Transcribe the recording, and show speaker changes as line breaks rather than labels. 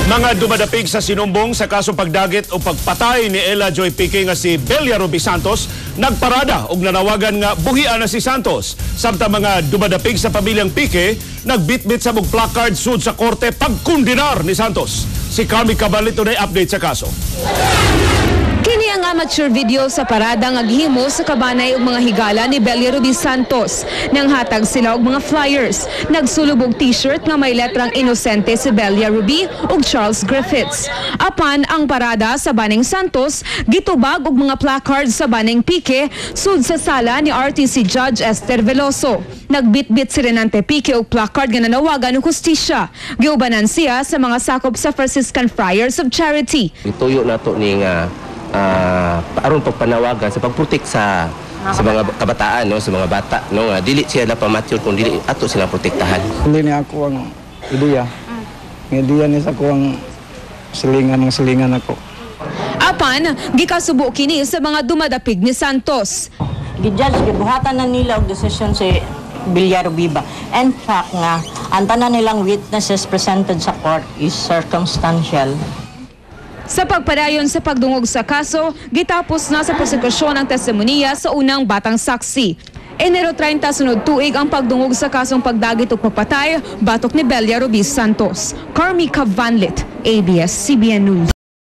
Mga dumadapig sa sinumbong sa kaso pagdagit o pagpatay ni Ella Joy Pique nga si Belia Ruby Santos nagparada og nanawagan nga buhian na si Santos. Samtang mga dumadapig sa pamilyang Pique nagbitbit sa mug placard sud sa korte pagkundinar ni Santos. Si Carmi Cabalito na update sa kaso.
Kini ang amateur video sa parada nga gihimo sa kabanay og mga higala ni Belia Ruby Santos. Nang hatag sila og mga flyers. Nagsulubog t-shirt nga may letrang Inosente si Belia Ruby ug Charles Griffiths. Apan ang parada sa Baneng Santos gitubag og mga placards sa Baneng Pique sud sa sala ni RTC Judge Esther Veloso. Nagbitbit si Renante Pique og placard nga nanawagan og hustisya. Giubanan siya sa mga sakop sa Franciscan Friars of Charity.
Ituyo nato ni nga aron pagpanawagan sa pagprotek sa mga kabataan, no, sa mga bata, no, nga dili sila pamature kung dili ato silang protektahan.
Hindi ni ako ang ideya. Ang ideya ni sa ko ang silingan ako.
Apan gikasubo kini sa mga dumadapig ni Santos.
Gijudge gibuhatan na nila og desisyon si Belia Ruby. In fact nga ang tanan nilang witnesses presented sa court is circumstantial.
Sa pagpadayon sa pagdungog sa kaso, gitapos na sa prosekusyon ang testimonya sa unang batang saksi. Enero 30 sunod tuig ang pagdungog sa kasong pagdagit ug pagpatay batok ni Belia Ruby Santos. Carmi Cabanlit, ABS-CBN News.